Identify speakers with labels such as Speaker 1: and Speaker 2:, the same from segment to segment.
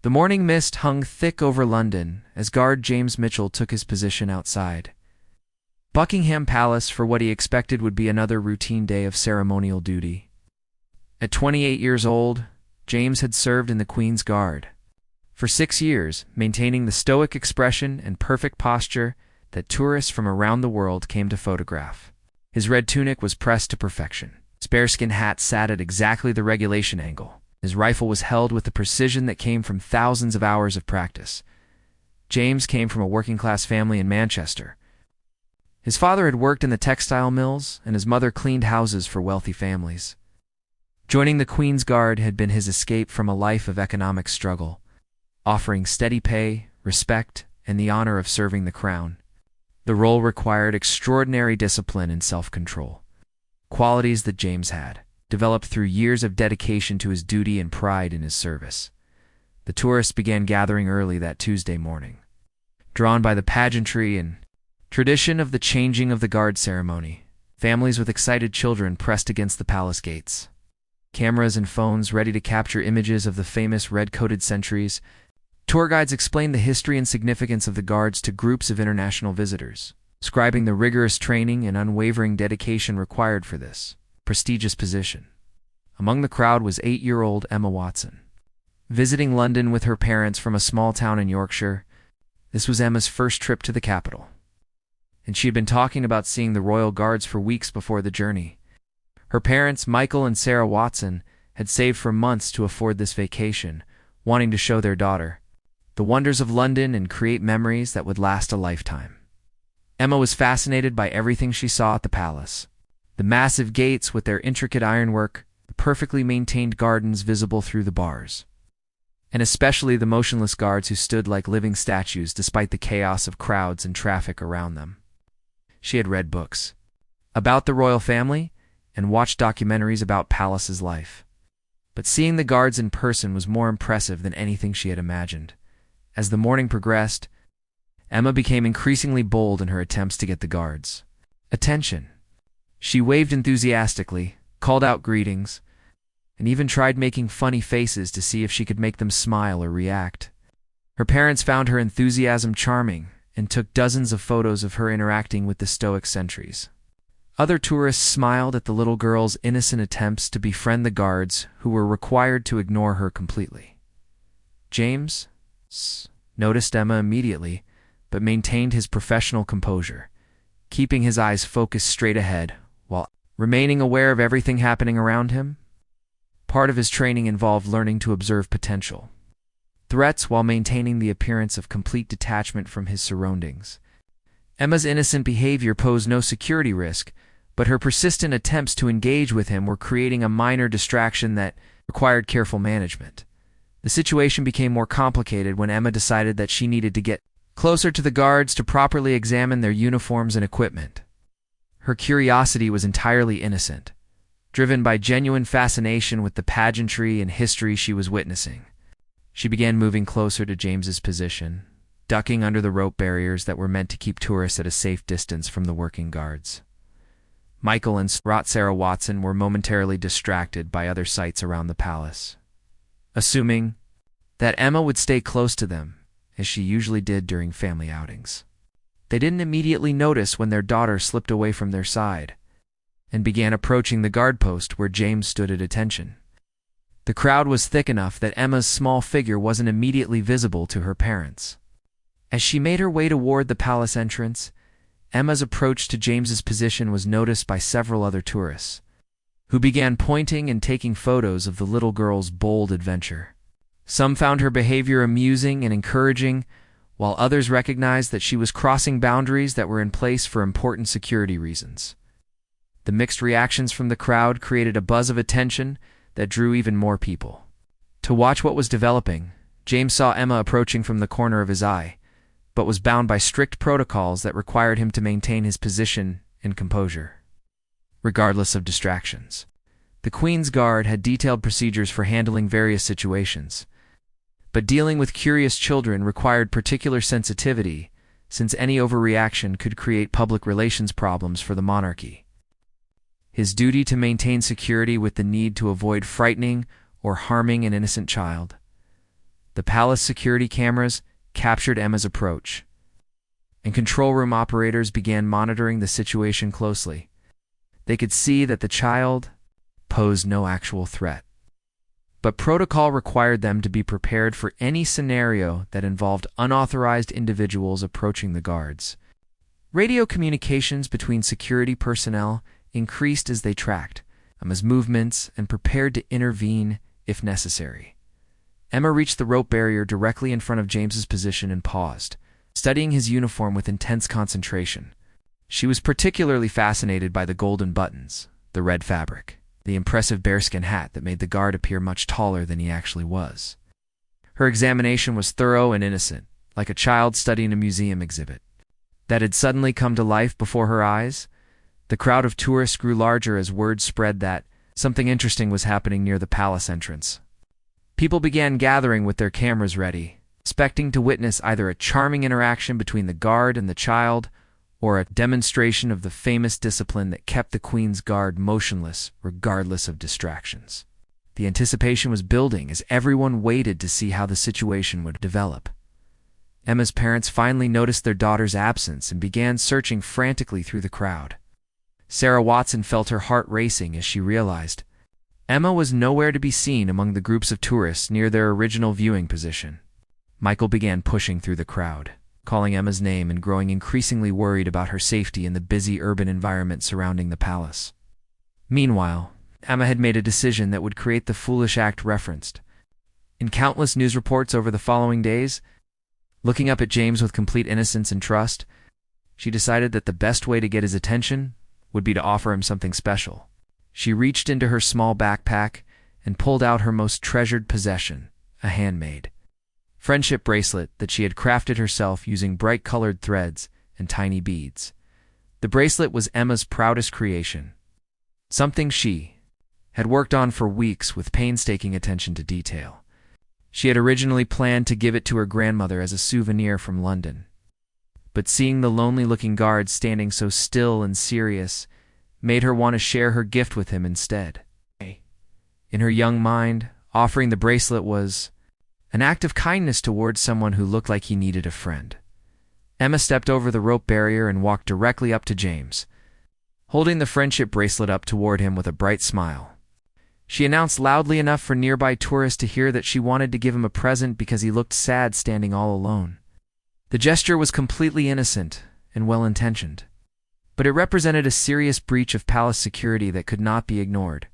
Speaker 1: The morning mist hung thick over London as guard James Mitchell took his position outside Buckingham Palace for what he expected would be another routine day of ceremonial duty. At 28 years old, James had served in the Queen's Guard for 6 years, maintaining the stoic expression and perfect posture that tourists from around the world came to photograph. His red tunic was pressed to perfection. His bearskin hat sat at exactly the regulation angle. His rifle was held with the precision that came from thousands of hours of practice. James came from a working-class family in Manchester. His father had worked in the textile mills, and his mother cleaned houses for wealthy families. Joining the Queen's Guard had been his escape from a life of economic struggle, offering steady pay, respect, and the honor of serving the crown. The role required extraordinary discipline and self-control, qualities that James had, developed through years of dedication to his duty and pride in his service. The tourists began gathering early that Tuesday morning, drawn by the pageantry and tradition of the changing of the guard ceremony. Families with excited children pressed against the palace gates, cameras and phones ready to capture images of the famous red-coated sentries. Tour guides explained the history and significance of the guards to groups of international visitors, describing the rigorous training and unwavering dedication required for this prestigious position. Among the crowd was 8-year-old Emma Watson. Visiting London with her parents from a small town in Yorkshire, this was Emma's first trip to the capital, and she had been talking about seeing the royal guards for weeks before the journey. Her parents, Michael and Sarah Watson, had saved for months to afford this vacation, wanting to show their daughter the wonders of London and create memories that would last a lifetime. Emma was fascinated by everything she saw at the palace. The massive gates with their intricate ironwork, the perfectly maintained gardens visible through the bars, and especially the motionless guards who stood like living statues despite the chaos of crowds and traffic around them. She had read books about the royal family and watched documentaries about Palace's life, but seeing the guards in person was more impressive than anything she had imagined. As the morning progressed, Emma became increasingly bold in her attempts to get the guards' attention. She waved enthusiastically, called out greetings, and even tried making funny faces to see if she could make them smile or react. Her parents found her enthusiasm charming and took dozens of photos of her interacting with the stoic sentries. Other tourists smiled at the little girl's innocent attempts to befriend the guards who were required to ignore her completely. James noticed Emma immediately, but maintained his professional composure, keeping his eyes focused straight ahead while remaining aware of everything happening around him. Part of his training involved learning to observe potential threats while maintaining the appearance of complete detachment from his surroundings. Emma's innocent behavior posed no security risk, but her persistent attempts to engage with him were creating a minor distraction that required careful management. The situation became more complicated when Emma decided that she needed to get closer to the guards to properly examine their uniforms and equipment. Her curiosity was entirely innocent, driven by genuine fascination with the pageantry and history she was witnessing. She began moving closer to James's position, ducking under the rope barriers that were meant to keep tourists at a safe distance from the working guards. Michael and Sarah Watson were momentarily distracted by other sights around the palace, assuming that Emma would stay close to them, as she usually did during family outings. They didn't immediately notice when their daughter slipped away from their side and began approaching the guard post where James stood at attention. The crowd was thick enough that Emma's small figure wasn't immediately visible to her parents. As she made her way toward the palace entrance, Emma's approach to James's position was noticed by several other tourists, who began pointing and taking photos of the little girl's bold adventure. Some found her behavior amusing and encouraging, while others recognized that she was crossing boundaries that were in place for important security reasons. The mixed reactions from the crowd created a buzz of attention that drew even more people. To watch what was developing, James saw Emma approaching from the corner of his eye, but was bound by strict protocols that required him to maintain his position and composure, regardless of distractions. The Queen's Guard had detailed procedures for handling various situations, but dealing with curious children required particular sensitivity, since any overreaction could create public relations problems for the monarchy. His duty to maintain security with the need to avoid frightening or harming an innocent child. The palace security cameras captured Emma's approach, and control room operators began monitoring the situation closely. They could see that the child posed no actual threat, but protocol required them to be prepared for any scenario that involved unauthorized individuals approaching the guards. Radio communications between security personnel increased as they tracked Emma's movements and prepared to intervene if necessary. Emma reached the rope barrier directly in front of James's position and paused, studying his uniform with intense concentration. She was particularly fascinated by the golden buttons, the red fabric, the impressive bearskin hat that made the guard appear much taller than he actually was. Her examination was thorough and innocent, like a child studying a museum exhibit. That had suddenly come to life before her eyes. The crowd of tourists grew larger as word spread that something interesting was happening near the palace entrance. People began gathering with their cameras ready, expecting to witness either a charming interaction between the guard and the child, or a demonstration of the famous discipline that kept the Queen's Guard motionless regardless of distractions. The anticipation was building as everyone waited to see how the situation would develop. Emma's parents finally noticed their daughter's absence and began searching frantically through the crowd. Sarah Watson felt her heart racing as she realized Emma was nowhere to be seen among the groups of tourists near their original viewing position. Michael began pushing through the crowd, calling Emma's name and growing increasingly worried about her safety in the busy urban environment surrounding the palace. Meanwhile, Emma had made a decision that would create the foolish act referenced. In countless news reports over the following days, looking up at James with complete innocence and trust, she decided that the best way to get his attention would be to offer him something special. She reached into her small backpack and pulled out her most treasured possession, a handmade friendship bracelet that she had crafted herself using bright-colored threads and tiny beads. The bracelet was Emma's proudest creation, something she had worked on for weeks with painstaking attention to detail. She had originally planned to give it to her grandmother as a souvenir from London, but seeing the lonely-looking guard standing so still and serious made her want to share her gift with him instead. In her young mind, offering the bracelet was an act of kindness towards someone who looked like he needed a friend. Emma stepped over the rope barrier and walked directly up to James, holding the friendship bracelet up toward him with a bright smile. She announced loudly enough for nearby tourists to hear that she wanted to give him a present because he looked sad standing all alone. The gesture was completely innocent and well-intentioned, but it represented a serious breach of palace security that could not be ignored.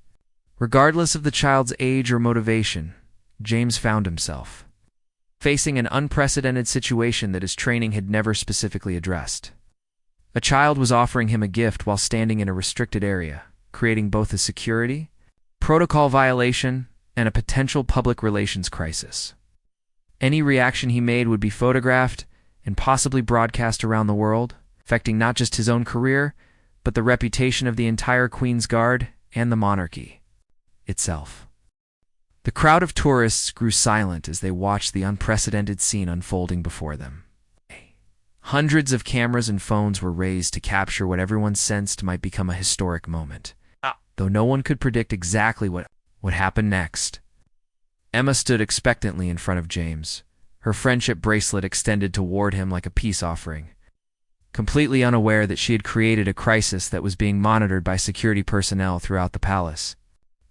Speaker 1: Regardless of the child's age or motivation, James found himself facing an unprecedented situation that his training had never specifically addressed. A child was offering him a gift while standing in a restricted area, creating both a security, protocol violation, and a potential public relations crisis. Any reaction he made would be photographed and possibly broadcast around the world, affecting not just his own career, but the reputation of the entire Queen's Guard and the monarchy itself. The crowd of tourists grew silent as they watched the unprecedented scene unfolding before them. Hundreds of cameras and phones were raised to capture what everyone sensed might become a historic moment, though no one could predict exactly what would happen next. Emma stood expectantly in front of James, her friendship bracelet extended toward him like a peace offering, completely unaware that she had created a crisis that was being monitored by security personnel throughout the palace.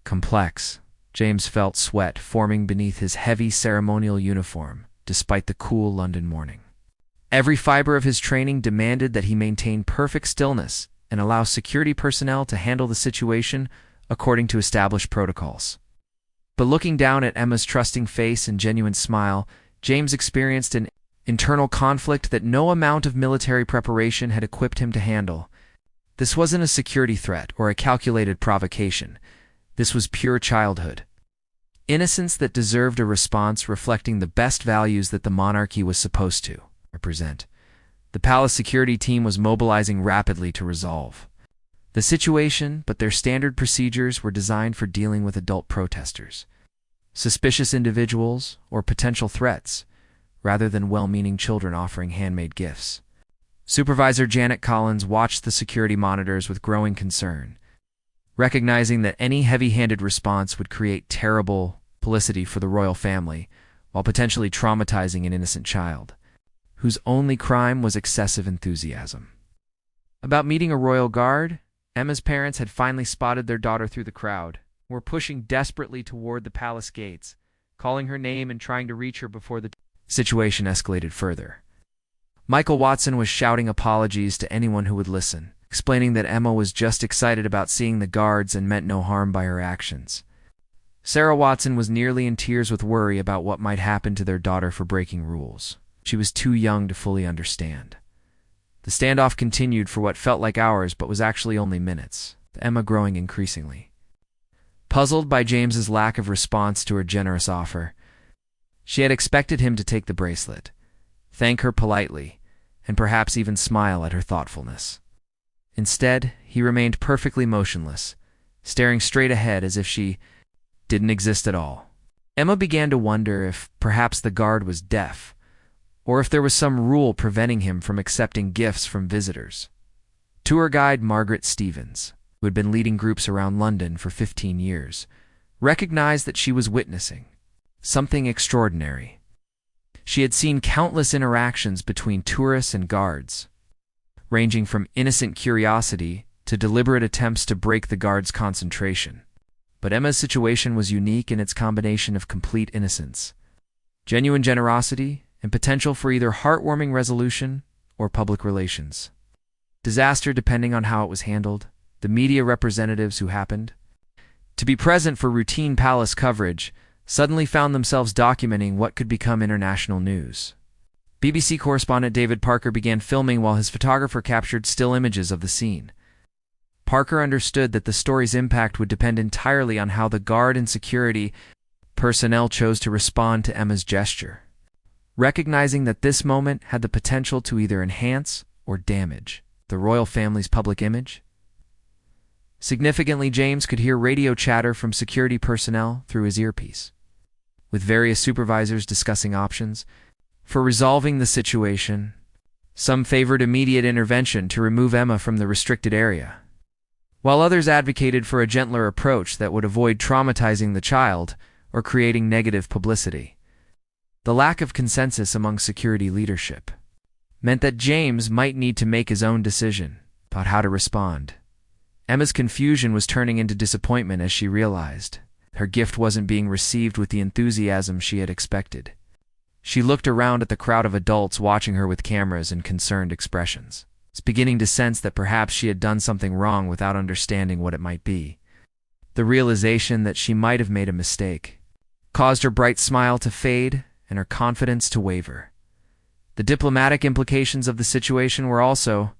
Speaker 1: Complex, James felt sweat forming beneath his heavy ceremonial uniform, despite the cool London morning. Every fiber of his training demanded that he maintain perfect stillness and allow security personnel to handle the situation according to established protocols. But looking down at Emma's trusting face and genuine smile, James experienced an internal conflict that no amount of military preparation had equipped him to handle. This wasn't a security threat or a calculated provocation. This was pure childhood. Innocence that deserved a response reflecting the best values that the monarchy was supposed to represent. The palace security team was mobilizing rapidly to resolve the situation, but their standard procedures were designed for dealing with adult protesters, suspicious individuals, or potential threats, rather than well-meaning children offering handmade gifts. Supervisor Janet Collins watched the security monitors with growing concern, recognizing that any heavy-handed response would create terrible publicity for the royal family, while potentially traumatizing an innocent child, whose only crime was excessive enthusiasm. About meeting a royal guard, Emma's parents had finally spotted their daughter through the crowd, and were pushing desperately toward the palace gates, calling her name and trying to reach her before the situation escalated further. Michael Watson was shouting apologies to anyone who would listen, explaining that Emma was just excited about seeing the guards and meant no harm by her actions. Sarah Watson was nearly in tears with worry about what might happen to their daughter for breaking rules. She was too young to fully understand. The standoff continued for what felt like hours but was actually only minutes, with Emma growing increasingly. Puzzled by James's lack of response to her generous offer, she had expected him to take the bracelet, thank her politely, and perhaps even smile at her thoughtfulness. Instead, he remained perfectly motionless, staring straight ahead as if she didn't exist at all. Emma began to wonder if perhaps the guard was deaf, or if there was some rule preventing him from accepting gifts from visitors. Tour guide Margaret Stevens, who had been leading groups around London for 15 years, recognized that she was witnessing something extraordinary. She had seen countless interactions between tourists and guards, ranging from innocent curiosity to deliberate attempts to break the guards' concentration. But Emma's situation was unique in its combination of complete innocence, genuine generosity, and potential for either heartwarming resolution or public relations. Disaster depending on how it was handled. The media representatives who happened to be present for routine palace coverage suddenly found themselves documenting what could become international news. BBC correspondent David Parker began filming while his photographer captured still images of the scene. Parker understood that the story's impact would depend entirely on how the guard and security personnel chose to respond to Emma's gesture, recognizing that this moment had the potential to either enhance or damage the royal family's public image. Significantly, James could hear radio chatter from security personnel through his earpiece, with various supervisors discussing options for resolving the situation. Some favored immediate intervention to remove Emma from the restricted area, while others advocated for a gentler approach that would avoid traumatizing the child or creating negative publicity. The lack of consensus among security leadership meant that James might need to make his own decision about how to respond. Emma's confusion was turning into disappointment as she realized her gift wasn't being received with the enthusiasm she had expected. She looked around at the crowd of adults watching her with cameras and concerned expressions, beginning to sense that perhaps she had done something wrong without understanding what it might be. The realization that she might have made a mistake caused her bright smile to fade and her confidence to waver. The diplomatic implications of the situation were also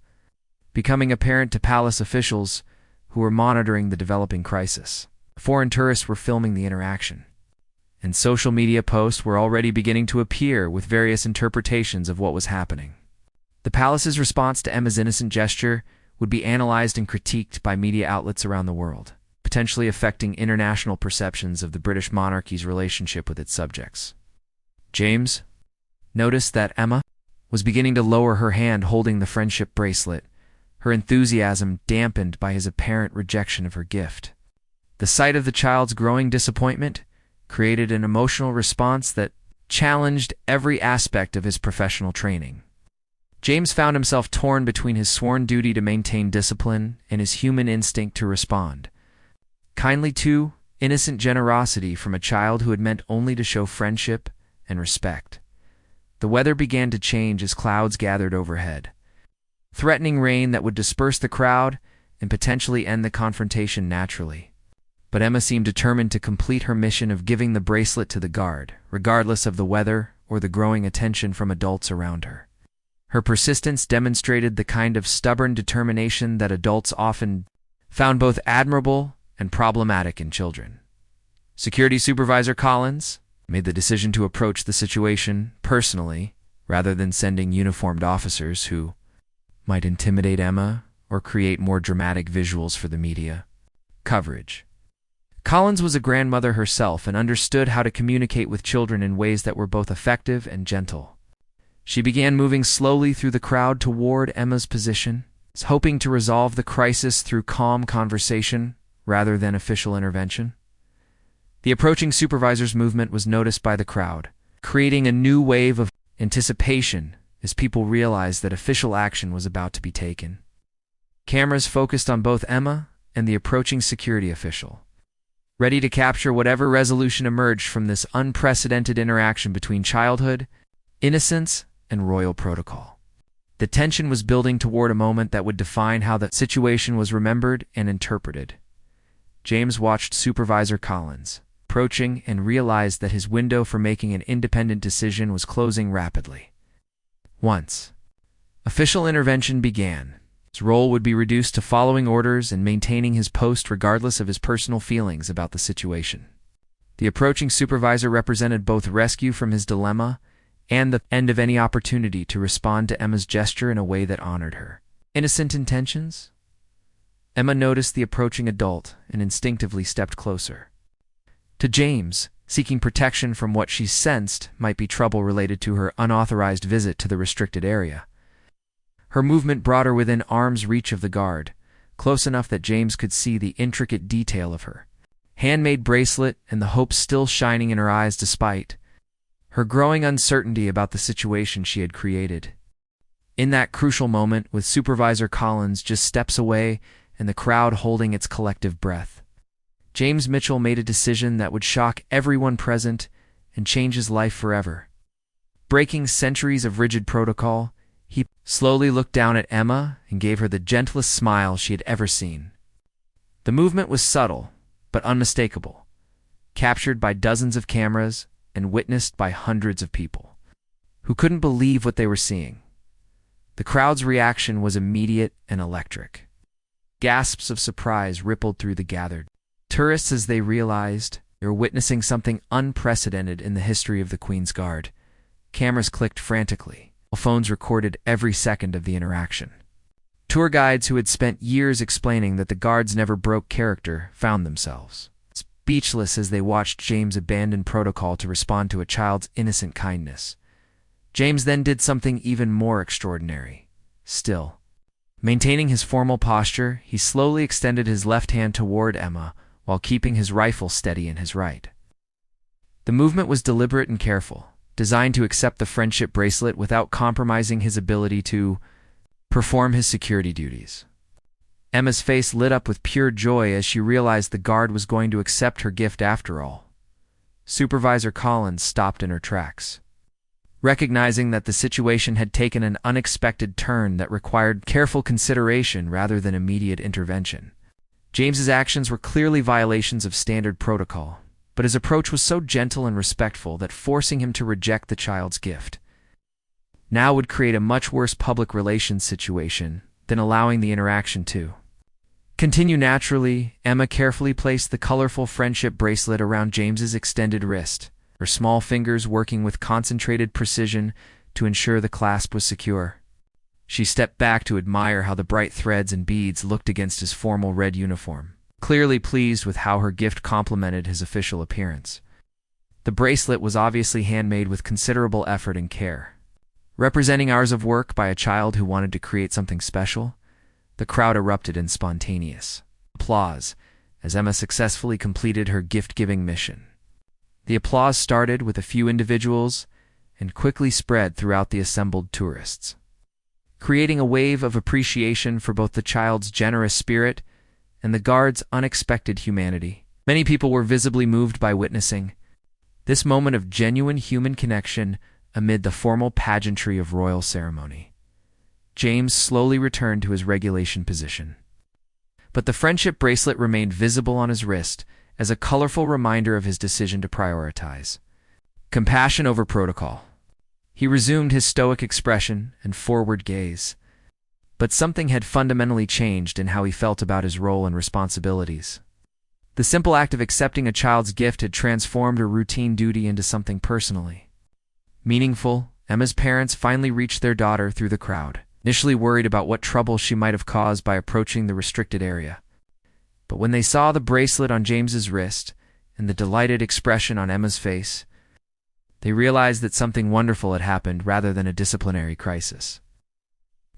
Speaker 1: becoming apparent to palace officials who were monitoring the developing crisis. Foreign tourists were filming the interaction, and social media posts were already beginning to appear with various interpretations of what was happening. The palace's response to Emma's innocent gesture would be analyzed and critiqued by media outlets around the world, potentially affecting international perceptions of the British monarchy's relationship with its subjects. James noticed that Emma was beginning to lower her hand holding the friendship bracelet, her enthusiasm dampened by his apparent rejection of her gift. The sight of the child's growing disappointment created an emotional response that challenged every aspect of his professional training. James found himself torn between his sworn duty to maintain discipline and his human instinct to respond kindly to innocent generosity from a child who had meant only to show friendship and respect. The weather began to change as clouds gathered overhead, threatening rain that would disperse the crowd and potentially end the confrontation naturally. But Emma seemed determined to complete her mission of giving the bracelet to the guard, regardless of the weather or the growing attention from adults around her. Her persistence demonstrated the kind of stubborn determination that adults often found both admirable and problematic in children. Security Supervisor Collins made the decision to approach the situation personally, rather than sending uniformed officers who might intimidate Emma or create more dramatic visuals for the media coverage. Collins was a grandmother herself and understood how to communicate with children in ways that were both effective and gentle. She began moving slowly through the crowd toward Emma's position, hoping to resolve the crisis through calm conversation rather than official intervention. The approaching supervisor's movement was noticed by the crowd, creating a new wave of anticipation as people realized that official action was about to be taken. Cameras focused on both Emma and the approaching security official, ready to capture whatever resolution emerged from this unprecedented interaction between childhood, innocence, and royal protocol. The tension was building toward a moment that would define how the situation was remembered and interpreted. James watched Supervisor Collins approaching and realized that his window for making an independent decision was closing rapidly. Once official intervention began, his role would be reduced to following orders and maintaining his post regardless of his personal feelings about the situation. The approaching supervisor represented both rescue from his dilemma and the end of any opportunity to respond to Emma's gesture in a way that honored her innocent intentions. Emma noticed the approaching adult and instinctively stepped closer to James, seeking protection from what she sensed might be trouble related to her unauthorized visit to the restricted area. Her movement brought her within arm's reach of the guard, close enough that James could see the intricate detail of her handmade bracelet and the hope still shining in her eyes despite her growing uncertainty about the situation she had created. In that crucial moment, with Supervisor Collins just steps away and the crowd holding its collective breath, James Mitchell made a decision that would shock everyone present and change his life forever. Breaking centuries of rigid protocol, he slowly looked down at Emma and gave her the gentlest smile she had ever seen. The movement was subtle, but unmistakable, captured by dozens of cameras and witnessed by hundreds of people who couldn't believe what they were seeing. The crowd's reaction was immediate and electric. Gasps of surprise rippled through the gathered tourists as they realized they were witnessing something unprecedented in the history of the Queen's Guard. Cameras clicked frantically, while phones recorded every second of the interaction. Tour guides who had spent years explaining that the guards never broke character found themselves speechless as they watched James abandon protocol to respond to a child's innocent kindness. James then did something even more extraordinary. Still maintaining his formal posture, he slowly extended his left hand toward Emma while keeping his rifle steady in his right. The movement was deliberate and careful, designed to accept the friendship bracelet without compromising his ability to perform his security duties. Emma's face lit up with pure joy as she realized the guard was going to accept her gift after all. Supervisor Collins stopped in her tracks, recognizing that the situation had taken an unexpected turn that required careful consideration rather than immediate intervention. James's actions were clearly violations of standard protocol, but his approach was so gentle and respectful that forcing him to reject the child's gift now would create a much worse public relations situation than allowing the interaction to continue naturally. Emma carefully placed the colorful friendship bracelet around James's extended wrist, her small fingers working with concentrated precision to ensure the clasp was secure. She stepped back to admire how the bright threads and beads looked against his formal red uniform, clearly pleased with how her gift complemented his official appearance. The bracelet was obviously handmade with considerable effort and care. Representing hours of work by a child who wanted to create something special, the crowd erupted in spontaneous applause as Emma successfully completed her gift-giving mission. The applause started with a few individuals and quickly spread throughout the assembled tourists, creating a wave of appreciation for both the child's generous spirit and the guard's unexpected humanity. Many people were visibly moved by witnessing this moment of genuine human connection amid the formal pageantry of royal ceremony. James slowly returned to his regulation position, but the friendship bracelet remained visible on his wrist as a colorful reminder of his decision to prioritize compassion over protocol. He resumed his stoic expression and forward gaze, but something had fundamentally changed in how he felt about his role and responsibilities. The simple act of accepting a child's gift had transformed a routine duty into something personally meaningful. Emma's parents finally reached their daughter through the crowd, initially worried about what trouble she might have caused by approaching the restricted area. But when they saw the bracelet on James's wrist and the delighted expression on Emma's face, they realized that something wonderful had happened rather than a disciplinary crisis.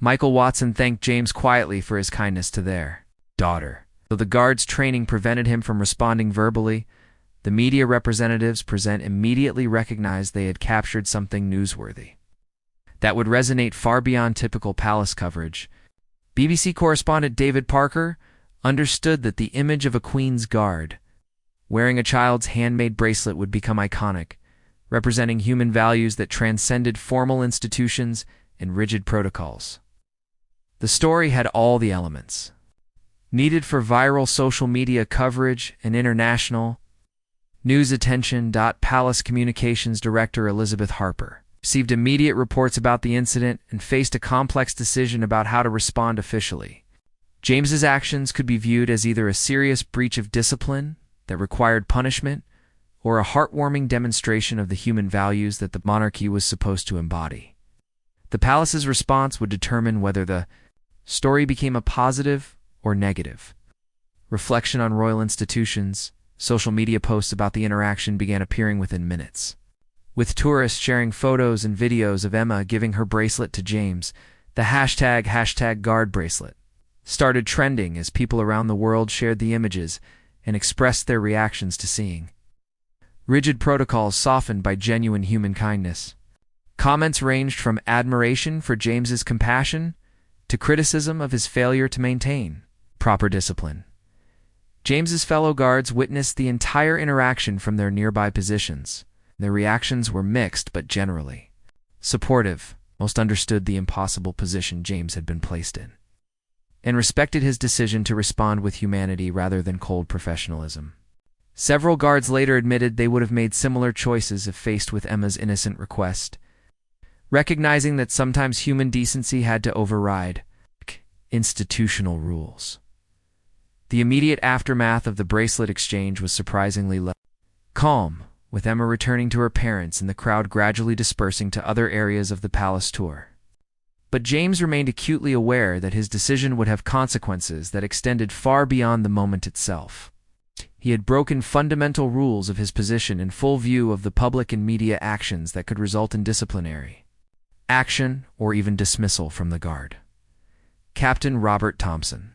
Speaker 1: Michael Watson thanked James quietly for his kindness to their daughter. Though the guard's training prevented him from responding verbally, The media representatives present immediately recognized they had captured something newsworthy that would resonate far beyond typical palace coverage. BBC correspondent David Parker understood that the image of a Queen's Guard wearing a child's handmade bracelet would become iconic, representing human values that transcended formal institutions and rigid protocols. The story had all the elements needed for viral social media coverage and international news attention. Palace Communications Director Elizabeth Harper received immediate reports about the incident and faced a complex decision about how to respond officially. James's actions could be viewed as either a serious breach of discipline that required punishment or a heartwarming demonstration of the human values that the monarchy was supposed to embody. The palace's response would determine whether the story became a positive or negative. Reflection on royal institutions. Social media posts about the interaction began appearing within minutes, with tourists sharing photos and videos of Emma giving her bracelet to James. The hashtag guard bracelet started trending as people around the world shared the images and expressed their reactions to seeing rigid protocols softened by genuine human kindness. Comments ranged from admiration for James's compassion to criticism of his failure to maintain proper discipline. James's fellow guards witnessed the entire interaction from their nearby positions. Their reactions were mixed but generally supportive. Most understood the impossible position James had been placed in and respected his decision to respond with humanity rather than cold professionalism. Several guards later admitted they would have made similar choices if faced with Emma's innocent request, recognizing that sometimes human decency had to override institutional rules. The immediate aftermath of the bracelet exchange was surprisingly calm, with Emma returning to her parents and the crowd gradually dispersing to other areas of the palace tour. But James remained acutely aware that his decision would have consequences that extended far beyond the moment itself. He had broken fundamental rules of his position in full view of the public and media actions that could result in disciplinary action or even dismissal from the guard. Captain Robert Thompson,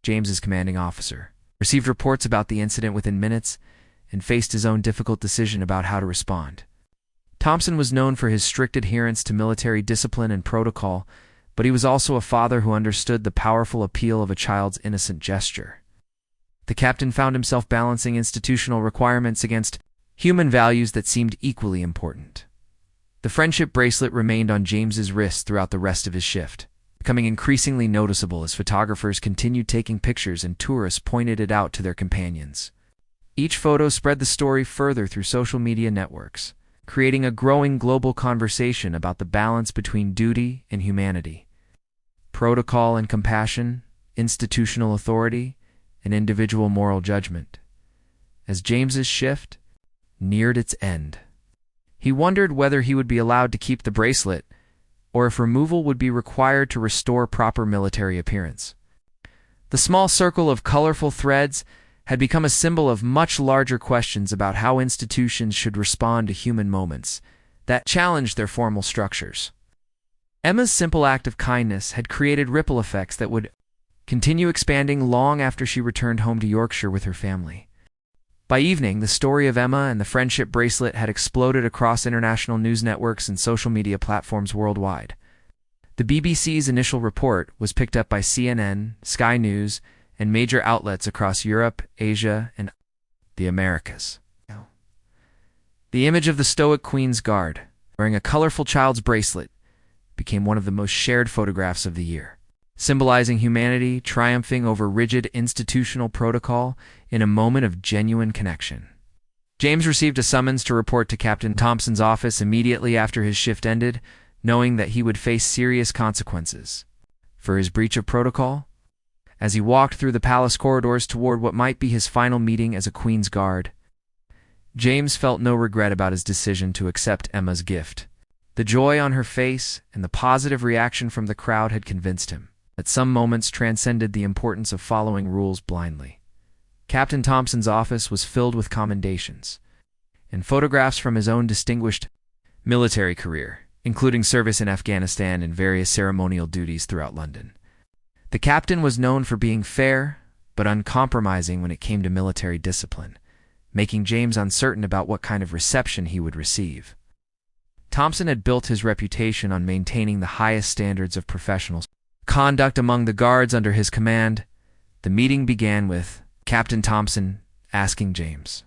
Speaker 1: James's commanding officer, received reports about the incident within minutes and faced his own difficult decision about how to respond. Thompson was known for his strict adherence to military discipline and protocol, but he was also a father who understood the powerful appeal of a child's innocent gesture. The captain found himself balancing institutional requirements against human values that seemed equally important. The friendship bracelet remained on James's wrist throughout the rest of his shift, becoming increasingly noticeable as photographers continued taking pictures and tourists pointed it out to their companions. Each photo spread the story further through social media networks, creating a growing global conversation about the balance between duty and humanity, protocol and compassion, institutional authority, and individual moral judgment. As James's shift neared its end, he wondered whether he would be allowed to keep the bracelet or if removal would be required to restore proper military appearance. The small circle of colorful threads had become a symbol of much larger questions about how institutions should respond to human moments that challenged their formal structures. Emma's simple act of kindness had created ripple effects that would continue expanding long after she returned home to Yorkshire with her family. By evening, the story of Emma and the friendship bracelet had exploded across international news networks and social media platforms worldwide. The BBC's initial report was picked up by CNN, Sky News, and major outlets across Europe, Asia, and the Americas. The image of the stoic Queen's Guard wearing a colorful child's bracelet became one of the most shared photographs of the year, symbolizing humanity triumphing over rigid institutional protocol in a moment of genuine connection. James received a summons to report to Captain Thompson's office immediately after his shift ended, knowing that he would face serious consequences for his breach of protocol. As he walked through the palace corridors toward what might be his final meeting as a Queen's Guard, James felt no regret about his decision to accept Emma's gift. The joy on her face and the positive reaction from the crowd had convinced him that some moments transcended the importance of following rules blindly. Captain Thompson's office was filled with commendations and photographs from his own distinguished military career, including service in Afghanistan and various ceremonial duties throughout London. The captain was known for being fair but uncompromising when it came to military discipline, making James uncertain about what kind of reception he would receive. Thompson had built his reputation on maintaining the highest standards of professional conduct among the guards under his command. The meeting began with Captain Thompson asking James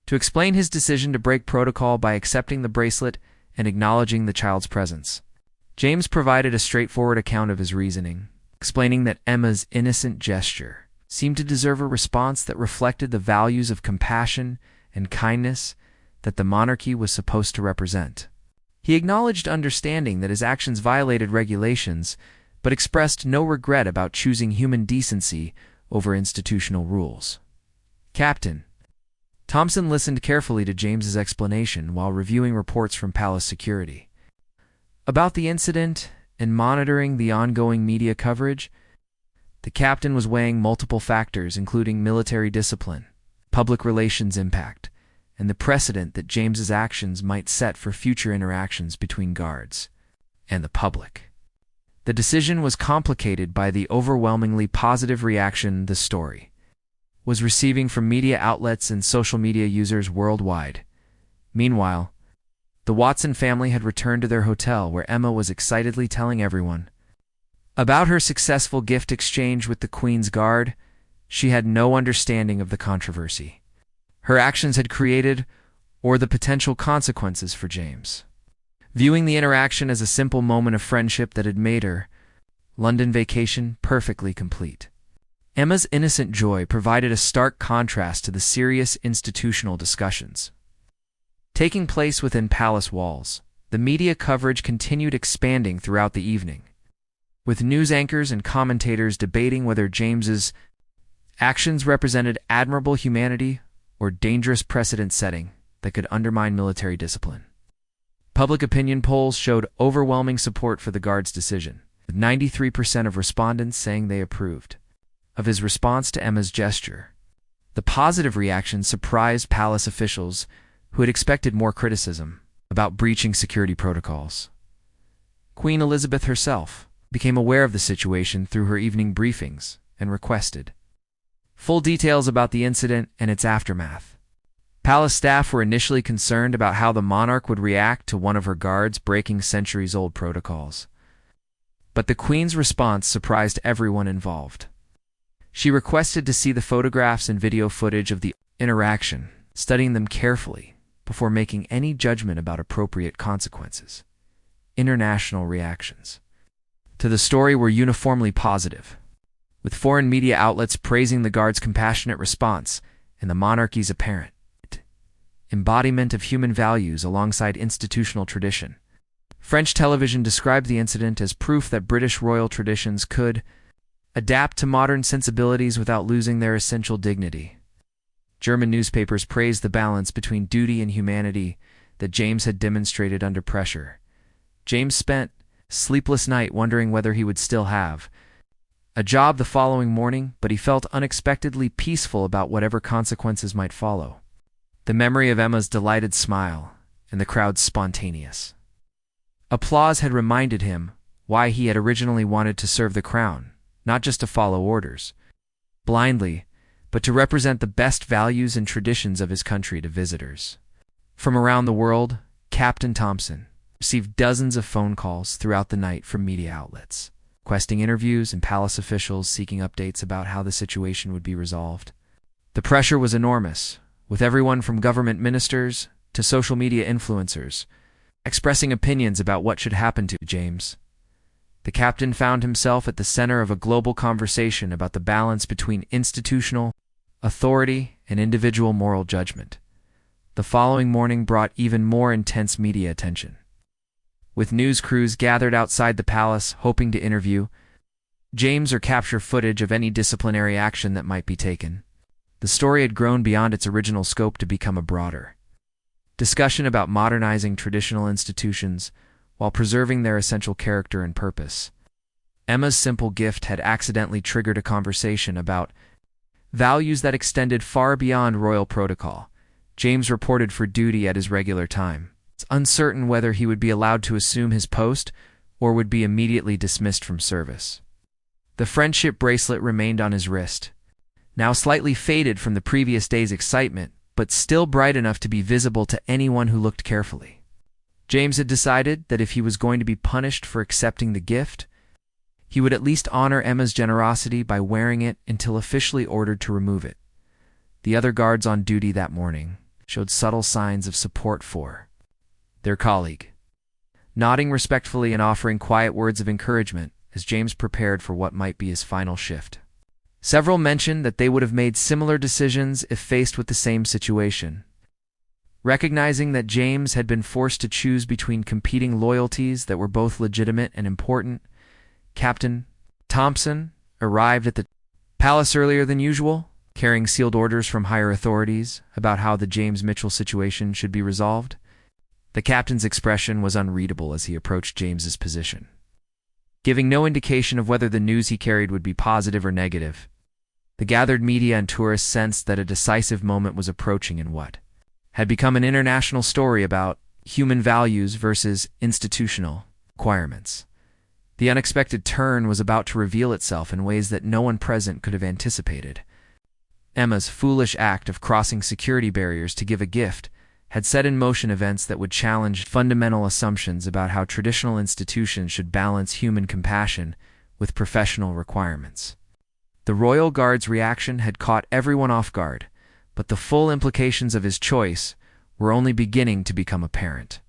Speaker 1: to explain his decision to break protocol by accepting the bracelet and acknowledging the child's presence. James provided a straightforward account of his reasoning, explaining that Emma's innocent gesture seemed to deserve a response that reflected the values of compassion and kindness that the monarchy was supposed to represent. He acknowledged understanding that his actions violated regulations, but expressed no regret about choosing human decency over institutional rules. Captain Thompson listened carefully to James's explanation while reviewing reports from palace security about the incident and monitoring the ongoing media coverage. The captain was weighing multiple factors, including military discipline, public relations impact, and the precedent that James's actions might set for future interactions between guards and the public. The decision was complicated by the overwhelmingly positive reaction the story was receiving from media outlets and social media users worldwide. Meanwhile, the Watson family had returned to their hotel, where Emma was excitedly telling everyone about her successful gift exchange with the Queen's Guard. She had no understanding of the controversy her actions had created or the potential consequences for James, viewing the interaction as a simple moment of friendship that had made her London vacation perfectly complete. Emma's innocent joy provided a stark contrast to the serious institutional discussions taking place within palace walls. The media coverage continued expanding throughout the evening, with news anchors and commentators debating whether James's actions represented admirable humanity or dangerous precedent setting that could undermine military discipline. Public opinion polls showed overwhelming support for the guard's decision, with 93% of respondents saying they approved of his response to Emma's gesture. The positive reaction surprised palace officials who had expected more criticism about breaching security protocols. Queen Elizabeth herself became aware of the situation through her evening briefings and requested full details about the incident and its aftermath. Palace staff were initially concerned about how the monarch would react to one of her guards breaking centuries-old protocols. But the Queen's response surprised everyone involved. She requested to see the photographs and video footage of the interaction, studying them carefully before making any judgment about appropriate consequences. International reactions to the story were uniformly positive, with foreign media outlets praising the guard's compassionate response and the monarchy's apparent embodiment of human values alongside institutional tradition. French television described the incident as proof that British royal traditions could adapt to modern sensibilities without losing their essential dignity. German newspapers praised the balance between duty and humanity that James had demonstrated under pressure. James spent a sleepless night wondering whether he would still have a job the following morning, but he felt unexpectedly peaceful about whatever consequences might follow. The memory of Emma's delighted smile and the crowd's spontaneous applause had reminded him why he had originally wanted to serve the crown, not just to follow orders blindly, but to represent the best values and traditions of his country to visitors from around the world. Captain Thompson received dozens of phone calls throughout the night from media outlets, requesting interviews and palace officials seeking updates about how the situation would be resolved. The pressure was enormous, with everyone from government ministers to social media influencers expressing opinions about what should happen to James. The captain found himself at the center of a global conversation about the balance between institutional authority and individual moral judgment. The following morning brought even more intense media attention, with news crews gathered outside the palace hoping to interview James or capture footage of any disciplinary action that might be taken. The story had grown beyond its original scope to become a broader discussion about modernizing traditional institutions while preserving their essential character and purpose. Emma's simple gift had accidentally triggered a conversation about values that extended far beyond royal protocol. James reported for duty at his regular time. It's uncertain whether he would be allowed to assume his post or would be immediately dismissed from service. The friendship bracelet remained on his wrist, now slightly faded from the previous day's excitement, but still bright enough to be visible to anyone who looked carefully. James had decided that if he was going to be punished for accepting the gift, he would at least honor Emma's generosity by wearing it until officially ordered to remove it. The other guards on duty that morning showed subtle signs of support for their colleague, nodding respectfully and offering quiet words of encouragement as James prepared for what might be his final shift. Several mentioned that they would have made similar decisions if faced with the same situation. Recognizing that James had been forced to choose between competing loyalties that were both legitimate and important, Captain Thompson arrived at the palace earlier than usual, carrying sealed orders from higher authorities about how the James Mitchell situation should be resolved. The captain's expression was unreadable as he approached James's position, giving no indication of whether the news he carried would be positive or negative. The gathered media and tourists sensed that a decisive moment was approaching in what had become an international story about human values versus institutional requirements. The unexpected turn was about to reveal itself in ways that no one present could have anticipated. Emma's foolish act of crossing security barriers to give a gift had set in motion events that would challenge fundamental assumptions about how traditional institutions should balance human compassion with professional requirements. The royal guard's reaction had caught everyone off guard, but the full implications of his choice were only beginning to become apparent.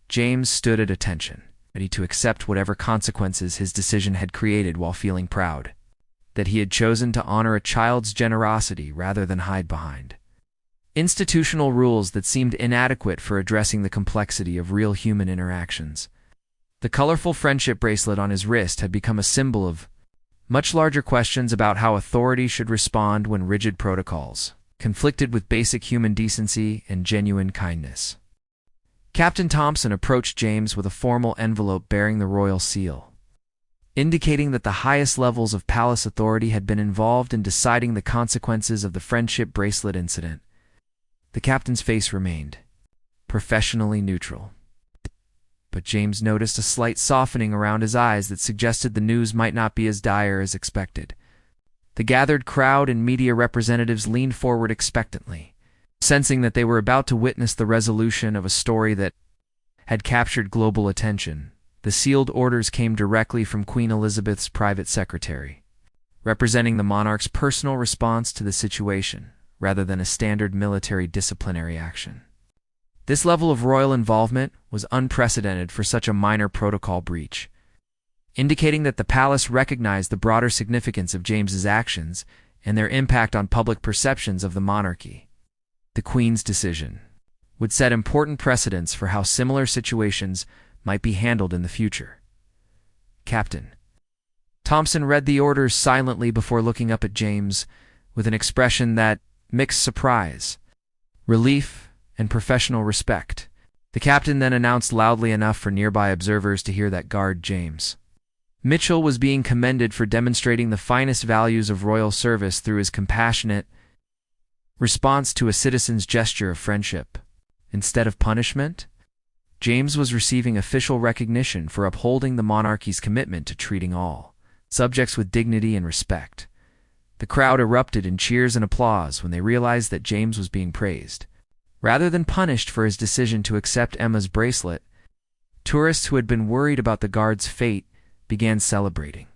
Speaker 1: James stood at attention, ready to accept whatever consequences his decision had created while feeling proud that he had chosen to honor a child's generosity rather than hide behind institutional rules that seemed inadequate for addressing the complexity of real human interactions. The colorful friendship bracelet on his wrist had become a symbol of much larger questions about how authority should respond when rigid protocols conflicted with basic human decency and genuine kindness. Captain Thompson approached James with a formal envelope bearing the royal seal, indicating that the highest levels of palace authority had been involved in deciding the consequences of the friendship bracelet incident. The captain's face remained professionally neutral, but James noticed a slight softening around his eyes that suggested the news might not be as dire as expected. The gathered crowd and media representatives leaned forward expectantly, sensing that they were about to witness the resolution of a story that had captured global attention. The sealed orders came directly from Queen Elizabeth's private secretary, representing the monarch's personal response to the situation, rather than a standard military disciplinary action. This level of royal involvement was unprecedented for such a minor protocol breach, indicating that the palace recognized the broader significance of James's actions and their impact on public perceptions of the monarchy. The Queen's decision would set important precedents for how similar situations might be handled in the future. Captain Thompson read the orders silently before looking up at James with an expression that mixed surprise, relief, and professional respect. The captain then announced loudly enough for nearby observers to hear that Guard James Mitchell was being commended for demonstrating the finest values of royal service through his compassionate response to a citizen's gesture of friendship. Instead of punishment, James was receiving official recognition for upholding the monarchy's commitment to treating all subjects with dignity and respect. The crowd erupted in cheers and applause when they realized that James was being praised, rather than punished for his decision to accept Emma's bracelet. Tourists who had been worried about the guard's fate began celebrating,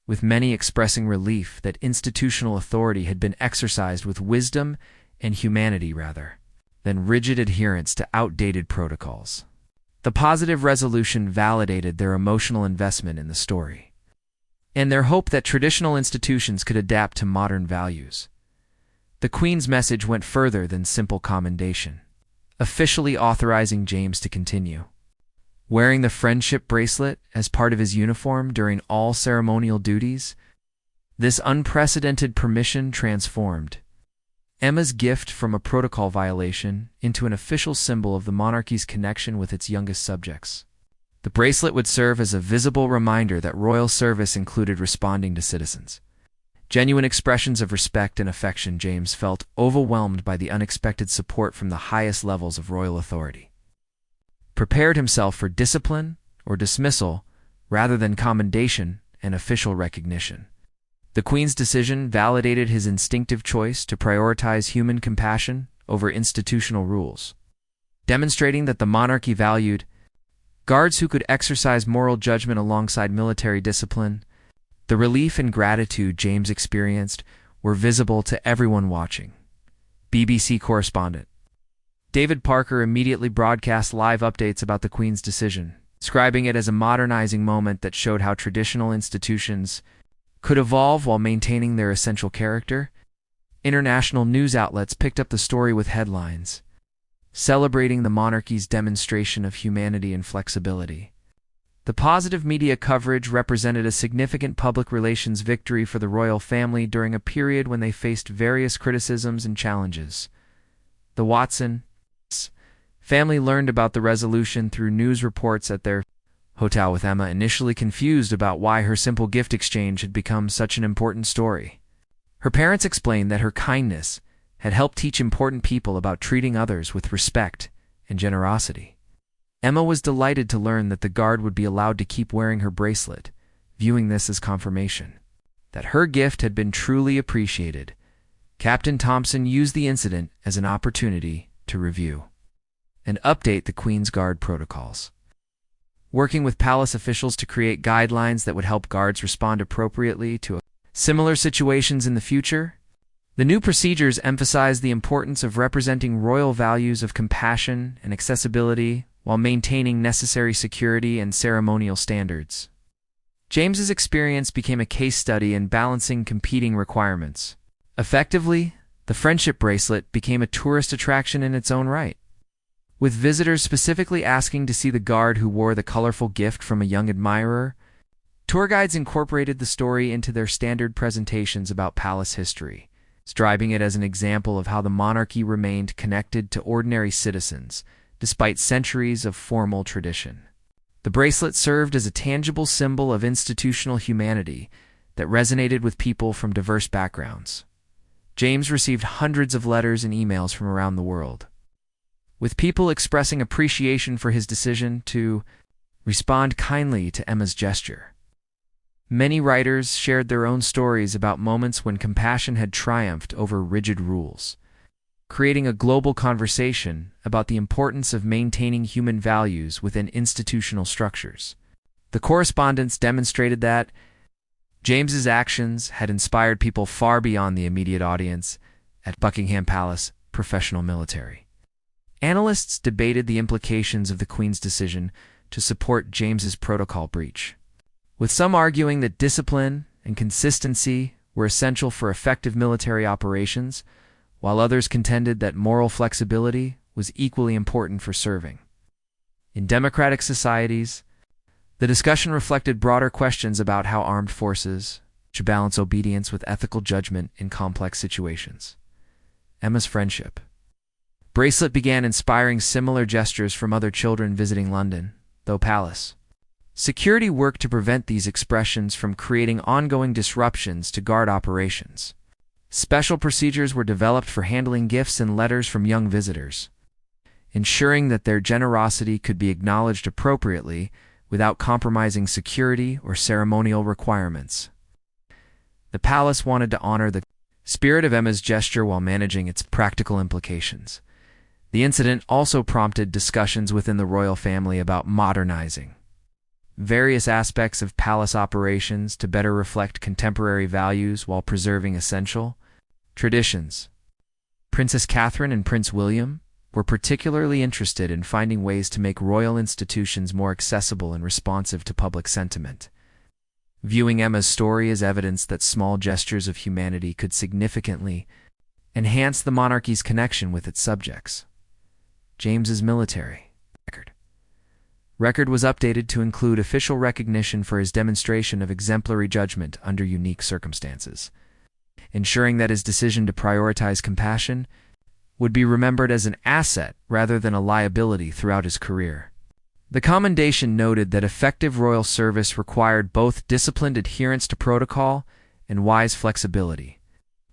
Speaker 1: with many expressing relief that institutional authority had been exercised with wisdom and humanity rather than rigid adherence to outdated protocols. The positive resolution validated their emotional investment in the story, and their hope that traditional institutions could adapt to modern values. The Queen's message went further than simple commendation, officially authorizing James to continue wearing the friendship bracelet as part of his uniform during all ceremonial duties. This unprecedented permission transformed Emma's gift from a protocol violation into an official symbol of the monarchy's connection with its youngest subjects. The bracelet would serve as a visible reminder that royal service included responding to citizens' genuine expressions of respect and affection. James felt overwhelmed by the unexpected support from the highest levels of royal authority, prepared himself for discipline or dismissal rather than commendation and official recognition. The Queen's decision validated his instinctive choice to prioritize human compassion over institutional rules, demonstrating that the monarchy valued guards who could exercise moral judgment alongside military discipline. The relief and gratitude James experienced were visible to everyone watching. BBC correspondent David Parker immediately broadcast live updates about the Queen's decision, describing it as a modernizing moment that showed how traditional institutions could evolve while maintaining their essential character. International news outlets picked up the story with headlines celebrating the monarchy's demonstration of humanity and flexibility. The positive media coverage represented a significant public relations victory for the royal family during a period when they faced various criticisms and challenges. The Watson family learned about the resolution through news reports at their hotel, with Emma initially confused about why her simple gift exchange had become such an important story. Her parents explained that her kindness had helped teach important people about treating others with respect and generosity. Emma was delighted to learn that the guard would be allowed to keep wearing her bracelet, viewing this as confirmation that her gift had been truly appreciated. Captain Thompson used the incident as an opportunity to review and update the Queen's Guard protocols, working with palace officials to create guidelines that would help guards respond appropriately to similar situations in the future. The new procedures emphasized the importance of representing royal values of compassion and accessibility while maintaining necessary security and ceremonial standards. James's experience became a case study in balancing competing requirements. Effectively, the friendship bracelet became a tourist attraction in its own right, with visitors specifically asking to see the guard who wore the colorful gift from a young admirer. Tour guides incorporated the story into their standard presentations about palace history, describing it as an example of how the monarchy remained connected to ordinary citizens despite centuries of formal tradition. The bracelet served as a tangible symbol of institutional humanity that resonated with people from diverse backgrounds. James received hundreds of letters and emails from around the world, with people expressing appreciation for his decision to respond kindly to Emma's gesture. Many writers shared their own stories about moments when compassion had triumphed over rigid rules, creating a global conversation about the importance of maintaining human values within institutional structures. The correspondence demonstrated that James's actions had inspired people far beyond the immediate audience at Buckingham Palace professional military. Analysts debated the implications of the Queen's decision to support James's protocol breach, with some arguing that discipline and consistency were essential for effective military operations, while others contended that moral flexibility was equally important for serving. In democratic societies, the discussion reflected broader questions about how armed forces should balance obedience with ethical judgment in complex situations. Emma's friendship bracelet began inspiring similar gestures from other children visiting London, though Palace security worked to prevent these expressions from creating ongoing disruptions to guard operations. Special procedures were developed for handling gifts and letters from young visitors, ensuring that their generosity could be acknowledged appropriately without compromising security or ceremonial requirements. The palace wanted to honor the spirit of Emma's gesture while managing its practical implications. The incident also prompted discussions within the royal family about modernizing various aspects of palace operations to better reflect contemporary values while preserving essential traditions. Princess Catherine and Prince William were particularly interested in finding ways to make royal institutions more accessible and responsive to public sentiment, viewing Emma's story as evidence that small gestures of humanity could significantly enhance the monarchy's connection with its subjects. James's military record was updated to include official recognition for his demonstration of exemplary judgment under unique circumstances, ensuring that his decision to prioritize compassion would be remembered as an asset rather than a liability throughout his career. The commendation noted that effective royal service required both disciplined adherence to protocol and wise flexibility.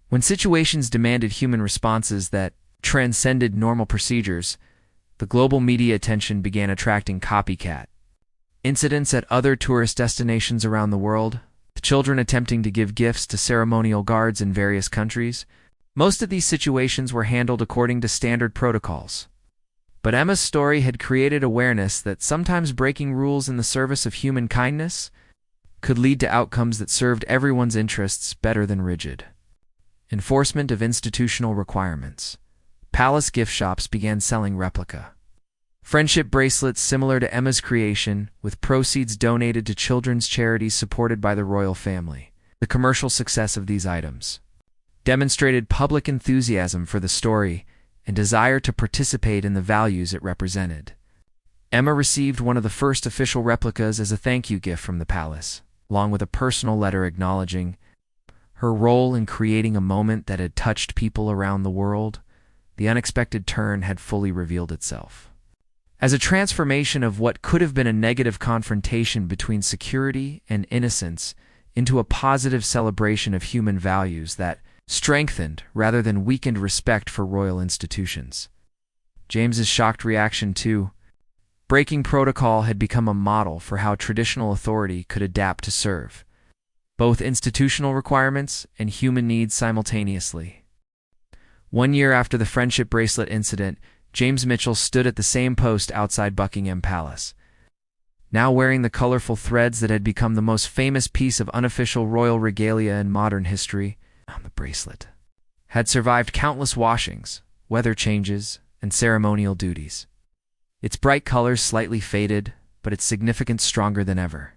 Speaker 1: When situations demanded human responses that transcended normal procedures, the global media attention began attracting copycat incidents at other tourist destinations around the world, children attempting to give gifts to ceremonial guards in various countries, Most of these situations were handled according to standard protocols. But Emma's story had created awareness that sometimes breaking rules in the service of human kindness could lead to outcomes that served everyone's interests better than rigid enforcement of institutional requirements. Palace gift shops began selling replica friendship bracelets similar to Emma's creation, with proceeds donated to children's charities supported by the royal family. The commercial success of these items demonstrated public enthusiasm for the story and desire to participate in the values it represented. Emma received one of the first official replicas as a thank you gift from the palace, along with a personal letter acknowledging her role in creating a moment that had touched people around the world. The unexpected turn had fully revealed itself as a transformation of what could have been a negative confrontation between security and innocence into a positive celebration of human values that strengthened rather than weakened respect for royal institutions. James's shocked reaction to breaking protocol had become a model for how traditional authority could adapt to serve both institutional requirements and human needs simultaneously. 1 year after the friendship bracelet incident, James Mitchell stood at the same post outside Buckingham Palace, now wearing the colorful threads that had become the most famous piece of unofficial royal regalia in modern history. The bracelet had survived countless washings, weather changes, and ceremonial duties. Its bright colors slightly faded, but its significance stronger than ever.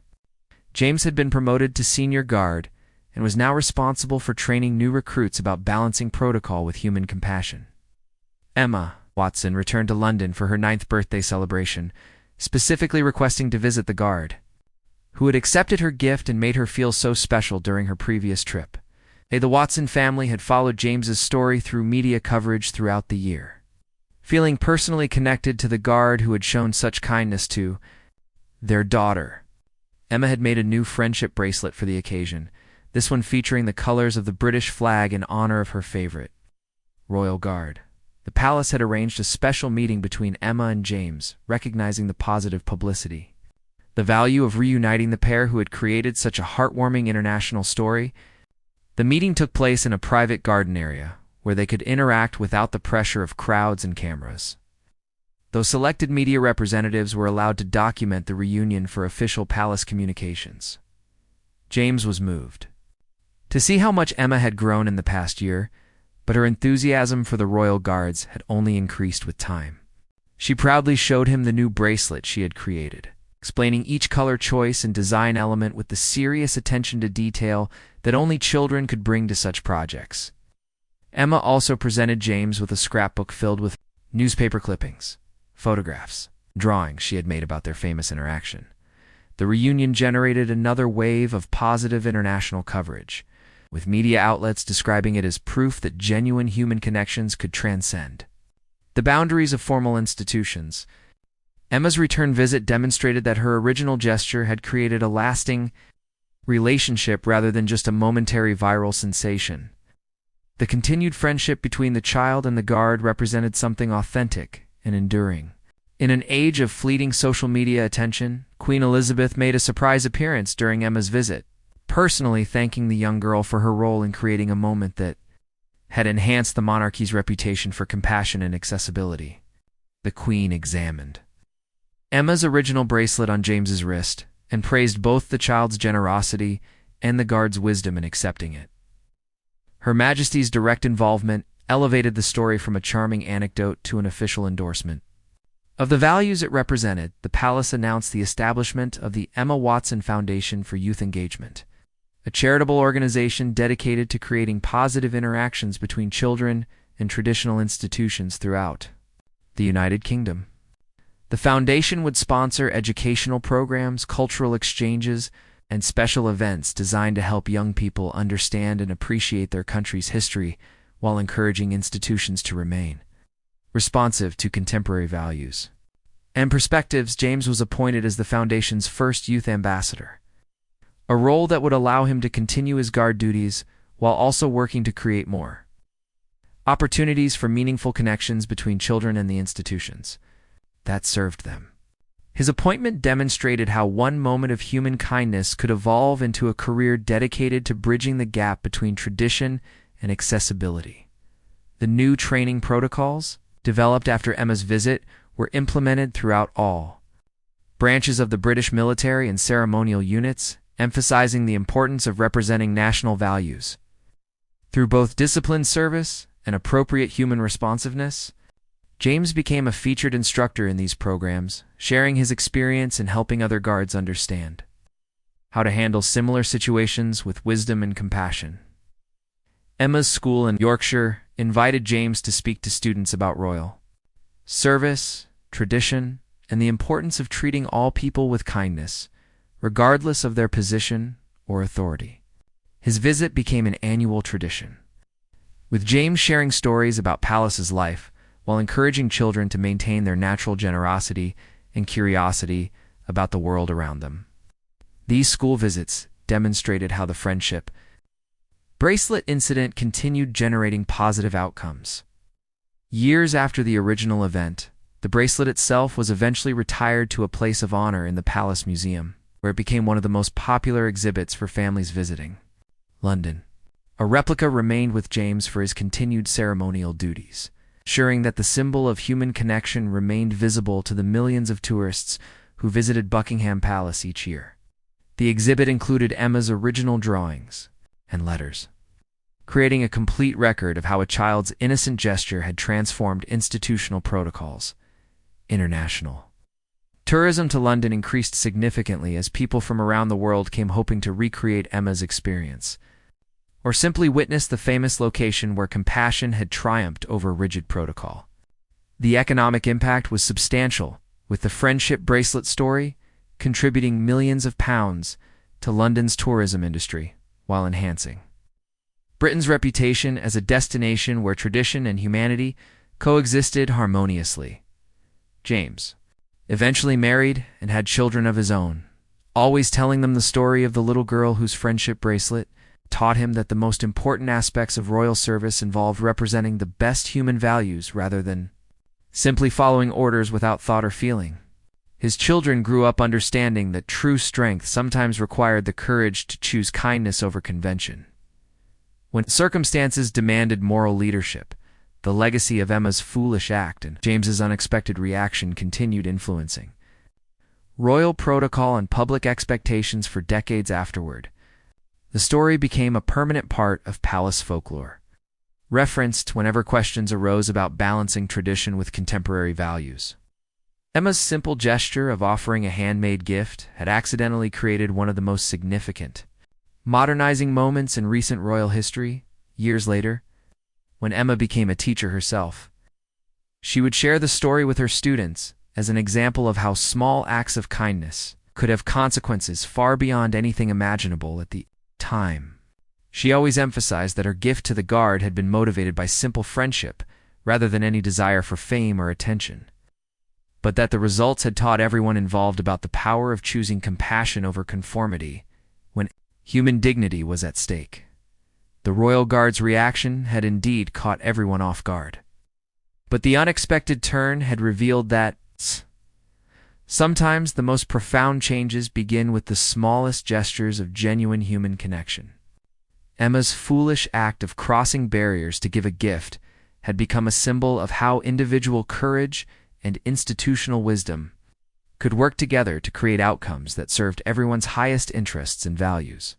Speaker 1: James had been promoted to senior guard and was now responsible for training new recruits about balancing protocol with human compassion. Emma Watson returned to London for her 9th birthday celebration, specifically requesting to visit the guard, who had accepted her gift and made her feel so special during her previous trip. The Watson family had followed James's story through media coverage throughout the year. Feeling personally connected to the guard who had shown such kindness to their daughter, Emma had made a new friendship bracelet for the occasion, this one featuring the colors of the British flag in honor of her favorite Royal Guard. The palace had arranged a special meeting between Emma and James, recognizing the positive publicity, the value of reuniting the pair who had created such a heartwarming international story. The meeting took place in a private garden area, where they could interact without the pressure of crowds and cameras. Though selected media representatives were allowed to document the reunion for official palace communications, James was moved to see how much Emma had grown in the past year, but her enthusiasm for the royal guards had only increased with time. She proudly showed him the new bracelet she had created, explaining each color choice and design element with the serious attention to detail that only children could bring to such projects. Emma also presented James with a scrapbook filled with newspaper clippings, photographs, drawings she had made about their famous interaction. The reunion generated another wave of positive international coverage, with media outlets describing it as proof that genuine human connections could transcend the boundaries of formal institutions. Emma's return visit demonstrated that her original gesture had created a lasting relationship rather than just a momentary viral sensation. The continued friendship between the child and the guard represented something authentic and enduring. In an age of fleeting social media attention, Queen Elizabeth made a surprise appearance during Emma's visit, personally thanking the young girl for her role in creating a moment that had enhanced the monarchy's reputation for compassion and accessibility. The Queen examined Emma's original bracelet on James's wrist and praised both the child's generosity and the guard's wisdom in accepting it. Her Majesty's direct involvement elevated the story from a charming anecdote to an official endorsement of the values it represented. The palace announced the establishment of the Emma Watson Foundation for Youth Engagement, a charitable organization dedicated to creating positive interactions between children and traditional institutions throughout the United Kingdom. The foundation would sponsor educational programs, cultural exchanges, and special events designed to help young people understand and appreciate their country's history while encouraging institutions to remain responsive to contemporary values and perspectives. James was appointed as the foundation's first youth ambassador, a role that would allow him to continue his guard duties while also working to create more opportunities for meaningful connections between children and the institutions that served them. His appointment demonstrated how one moment of human kindness could evolve into a career dedicated to bridging the gap between tradition and accessibility. The new training protocols, developed after Emma's visit, were implemented throughout all branches of the British military and ceremonial units, emphasizing the importance of representing national values. Through both disciplined service and appropriate human responsiveness, James became a featured instructor in these programs, sharing his experience and helping other guards understand how to handle similar situations with wisdom and compassion. Emma's school in Yorkshire invited James to speak to students about royal service, tradition, and the importance of treating all people with kindness, regardless of their position or authority. His visit became an annual tradition, with James sharing stories about Palace's life while encouraging children to maintain their natural generosity and curiosity about the world around them. These school visits demonstrated how the friendship bracelet incident continued generating positive outcomes. Years after the original event, the bracelet itself was eventually retired to a place of honor in the Palace Museum, where it became one of the most popular exhibits for families visiting London. A replica remained with James for his continued ceremonial duties, ensuring that the symbol of human connection remained visible to the millions of tourists who visited Buckingham Palace each year. The exhibit included Emma's original drawings and letters, creating a complete record of how a child's innocent gesture had transformed institutional protocols. International tourism to London increased significantly as people from around the world came hoping to recreate Emma's experience, or simply witness the famous location where compassion had triumphed over rigid protocol. The economic impact was substantial, with the friendship bracelet story contributing millions of pounds to London's tourism industry while enhancing Britain's reputation as a destination where tradition and humanity coexisted harmoniously. James eventually married and had children of his own, always telling them the story of the little girl whose friendship bracelet taught him that the most important aspects of royal service involved representing the best human values rather than simply following orders without thought or feeling. His children grew up understanding that true strength sometimes required the courage to choose kindness over convention. When circumstances demanded moral leadership, the legacy of Emma's foolish act and James's unexpected reaction continued influencing royal protocol and public expectations for decades afterward. The story became a permanent part of palace folklore, referenced whenever questions arose about balancing tradition with contemporary values. Emma's simple gesture of offering a handmade gift had accidentally created one of the most significant modernizing moments in recent royal history. Years later, when Emma became a teacher herself, she would share the story with her students as an example of how small acts of kindness could have consequences far beyond anything imaginable at the time. She always emphasized that her gift to the guard had been motivated by simple friendship rather than any desire for fame or attention, but that the results had taught everyone involved about the power of choosing compassion over conformity when human dignity was at stake. The royal guard's reaction had indeed caught everyone off guard. But the unexpected turn had revealed that sometimes the most profound changes begin with the smallest gestures of genuine human connection. Emma's foolish act of crossing barriers to give a gift had become a symbol of how individual courage and institutional wisdom could work together to create outcomes that served everyone's highest interests and values.